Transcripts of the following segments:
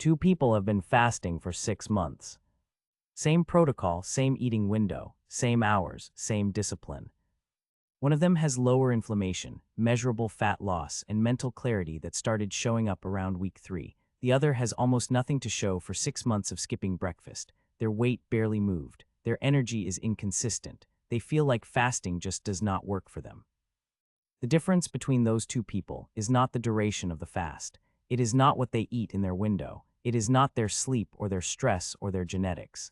Two people have been fasting for 6 months. Same protocol, same eating window, same hours, same discipline. One of them has lower inflammation, measurable fat loss, and mental clarity that started showing up around week 3. The other has almost nothing to show for 6 months of skipping breakfast. Their weight barely moved. Their energy is inconsistent. They feel like fasting just does not work for them. The difference between those two people is not the duration of the fast. It is not what they eat in their window. It is not their sleep or their stress or their genetics.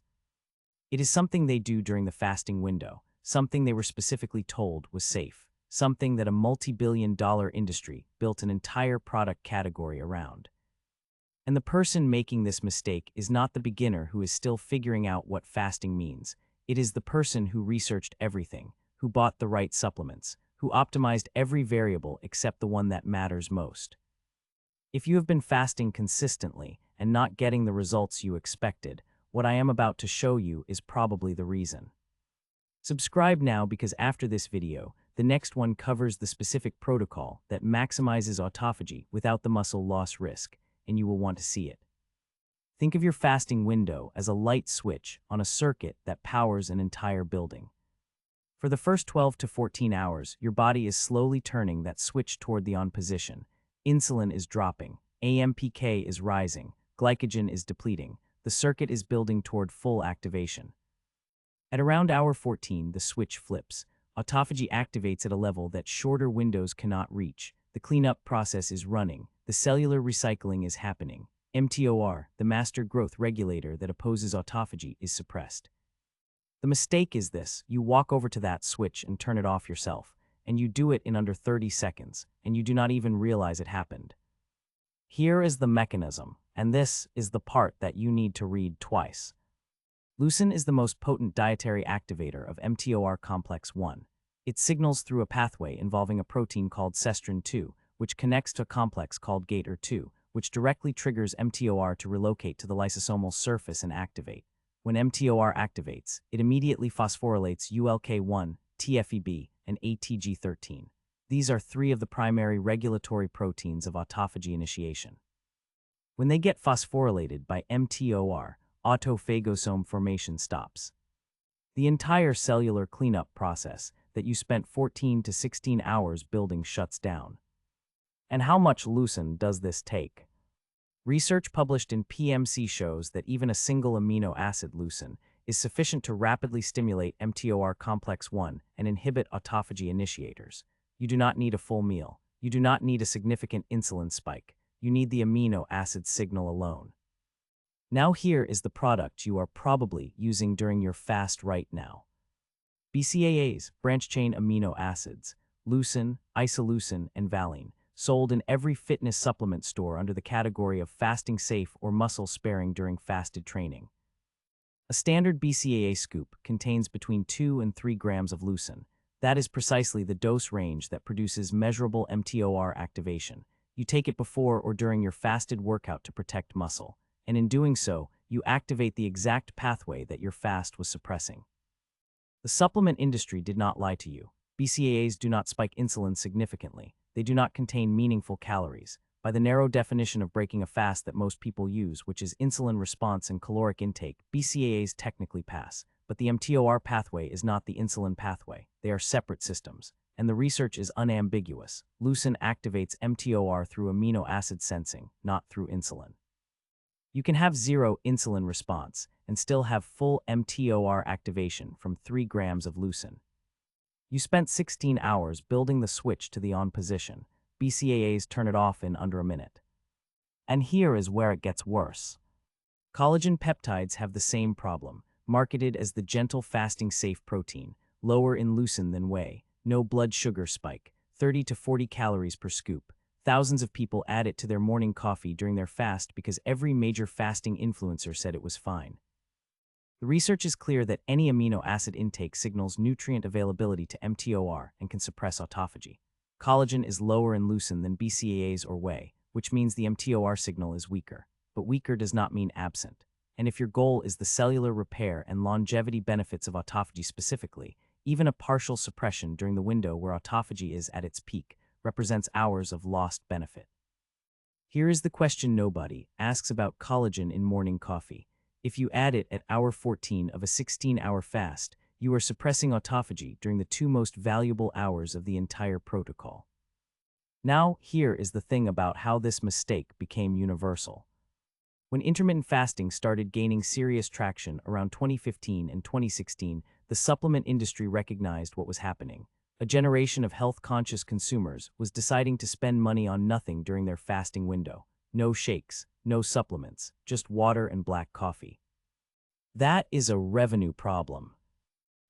It is something they do during the fasting window, something they were specifically told was safe, something that a multi-billion-dollar industry built an entire product category around. And the person making this mistake is not the beginner who is still figuring out what fasting means. It is the person who researched everything, who bought the right supplements, who optimized every variable except the one that matters most. If you have been fasting consistently and not getting the results you expected, what I am about to show you is probably the reason. Subscribe now because after this video, the next one covers the specific protocol that maximizes autophagy without the muscle loss risk, and you will want to see it. Think of your fasting window as a light switch on a circuit that powers an entire building. For the first 12 to 14 hours, your body is slowly turning that switch toward the on position. Insulin is dropping, AMPK is rising, glycogen is depleting, the circuit is building toward full activation. At around hour 14, the switch flips. Autophagy activates at a level that shorter windows cannot reach. The cleanup process is running. The cellular recycling is happening. mTOR, the master growth regulator that opposes autophagy, is suppressed. The mistake is this: you walk over to that switch and turn it off yourself, and you do it in under 30 seconds, and you do not even realize it happened. Here is the mechanism, and this is the part that you need to read twice. Leucine is the most potent dietary activator of mTOR complex 1. It signals through a pathway involving a protein called cestrin 2, which connects to a complex called GATR2, which directly triggers mTOR to relocate to the lysosomal surface and activate. When mTOR activates, it immediately phosphorylates ULK1, TFEB, and ATG13. These are 3 of the primary regulatory proteins of autophagy initiation. When they get phosphorylated by mTOR, autophagosome formation stops. The entire cellular cleanup process that you spent 14 to 16 hours building shuts down. And how much leucine does this take? Research published in PMC shows that even a single amino acid, leucine, is sufficient to rapidly stimulate mTOR complex 1 and inhibit autophagy initiators. You do not need a full meal. You do not need a significant insulin spike. You need the amino acid signal alone. Now here is the product you are probably using during your fast right now. BCAAs, branch-chain amino acids, leucine, isoleucine, and valine, sold in every fitness supplement store under the category of fasting safe or muscle sparing during fasted training. A standard BCAA scoop contains between 2 and 3 grams of leucine. That is precisely the dose range that produces measurable mTOR activation. You take it before or during your fasted workout to protect muscle, and in doing so, you activate the exact pathway that your fast was suppressing. The supplement industry did not lie to you. BCAAs do not spike insulin significantly. They do not contain meaningful calories. By the narrow definition of breaking a fast that most people use, which is insulin response and caloric intake, BCAAs technically pass. But the mTOR pathway is not the insulin pathway. They are separate systems. And the research is unambiguous. Leucine activates mTOR through amino acid sensing, not through insulin. You can have 0 insulin response and still have full mTOR activation from 3 grams of leucine. You spent 16 hours building the switch to the on position. BCAAs turn it off in under a minute. And here is where it gets worse. Collagen peptides have the same problem, marketed as the gentle fasting safe protein, lower in leucine than whey, no blood sugar spike, 30 to 40 calories per scoop. Thousands of people add it to their morning coffee during their fast because every major fasting influencer said it was fine. The research is clear that any amino acid intake signals nutrient availability to mTOR and can suppress autophagy. Collagen is lower in leucine than BCAAs or whey, which means the mTOR signal is weaker. But weaker does not mean absent. And if your goal is the cellular repair and longevity benefits of autophagy specifically, even a partial suppression during the window where autophagy is at its peak represents hours of lost benefit. Here is the question nobody asks about collagen in morning coffee. If you add it at hour 14 of a 16-hour fast, you are suppressing autophagy during the two most valuable hours of the entire protocol. Now, here is the thing about how this mistake became universal. When intermittent fasting started gaining serious traction around 2015 and 2016, the supplement industry recognized what was happening. A generation of health-conscious consumers was deciding to spend money on nothing during their fasting window. No shakes, no supplements, just water and black coffee. That is a revenue problem.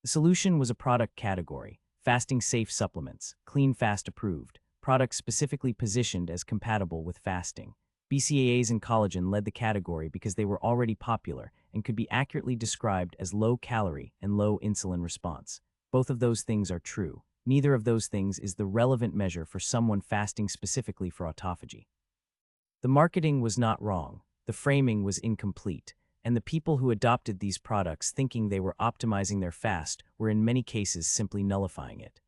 The solution was a product category: fasting-safe supplements, clean fast approved, products specifically positioned as compatible with fasting. BCAAs and collagen led the category because they were already popular and could be accurately described as low-calorie and low insulin response. Both of those things are true. Neither of those things is the relevant measure for someone fasting specifically for autophagy. The marketing was not wrong, the framing was incomplete, and the people who adopted these products thinking they were optimizing their fast were in many cases simply nullifying it.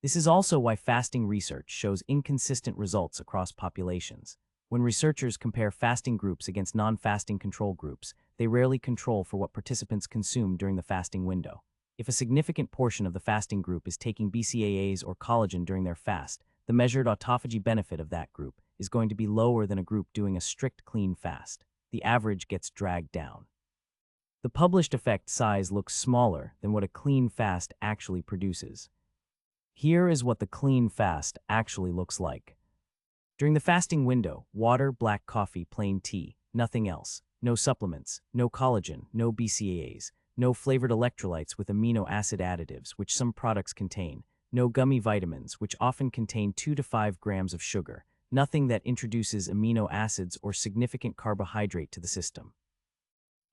This is also why fasting research shows inconsistent results across populations. When researchers compare fasting groups against non-fasting control groups, they rarely control for what participants consume during the fasting window. If a significant portion of the fasting group is taking BCAAs or collagen during their fast, the measured autophagy benefit of that group is going to be lower than a group doing a strict clean fast. The average gets dragged down. The published effect size looks smaller than what a clean fast actually produces. Here is what the clean fast actually looks like. During the fasting window, water, black coffee, plain tea, nothing else. No supplements, no collagen, no BCAAs, no flavored electrolytes with amino acid additives, which some products contain, no gummy vitamins, which often contain 2 to 5 grams of sugar, nothing that introduces amino acids or significant carbohydrate to the system.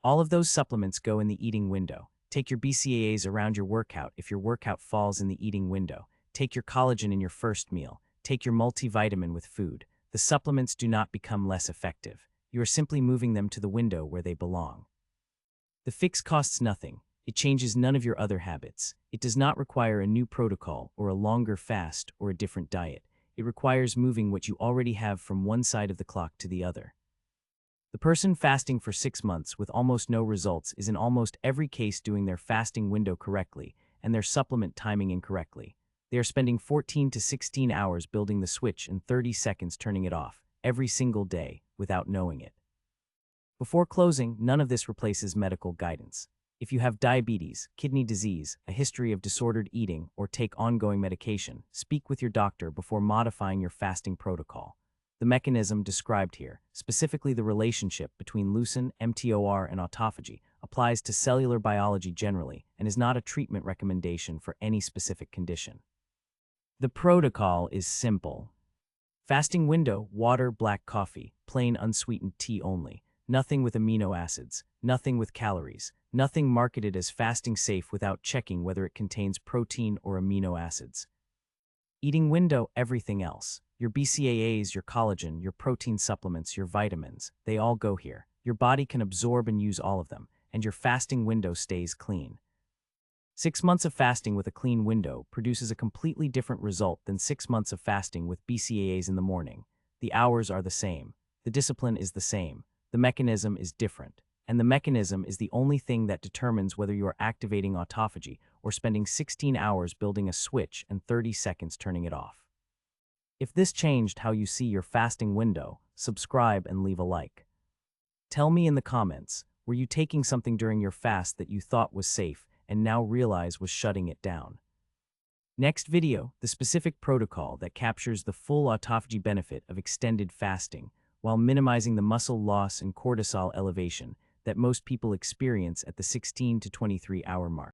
All of those supplements go in the eating window. Take your BCAAs around your workout if your workout falls in the eating window. Take your collagen in your first meal. Take your multivitamin with food. The supplements do not become less effective. You are simply moving them to the window where they belong. The fix costs nothing. It changes none of your other habits. It does not require a new protocol or a longer fast or a different diet. It requires moving what you already have from one side of the clock to the other. The person fasting for 6 months with almost no results is in almost every case doing their fasting window correctly and their supplement timing incorrectly. They are spending 14 to 16 hours building the switch and 30 seconds turning it off every single day without knowing it. Before closing, none of this replaces medical guidance. If you have diabetes, kidney disease, a history of disordered eating, or take ongoing medication, speak with your doctor before modifying your fasting protocol. The mechanism described here, specifically the relationship between leucine, mTOR, and autophagy, applies to cellular biology generally and is not a treatment recommendation for any specific condition. The protocol is simple. Fasting window: water, black coffee, plain unsweetened tea only. Nothing with amino acids, nothing with calories, nothing marketed as fasting safe without checking whether it contains protein or amino acids. Eating window: everything else. Your BCAAs, your collagen, your protein supplements, your vitamins, they all go here. Your body can absorb and use all of them, and your fasting window stays clean. 6 months of fasting with a clean window produces a completely different result than 6 months of fasting with BCAAs in the morning. The hours are the same. The discipline is the same. The mechanism is different. And the mechanism is the only thing that determines whether you are activating autophagy or spending 16 hours building a switch and 30 seconds turning it off. If this changed how you see your fasting window, subscribe and leave a like. Tell me in the comments, were you taking something during your fast that you thought was safe and now realize was shutting it down? Next video, the specific protocol that captures the full autophagy benefit of extended fasting while minimizing the muscle loss and cortisol elevation that most people experience at the 16 to 23 hour mark.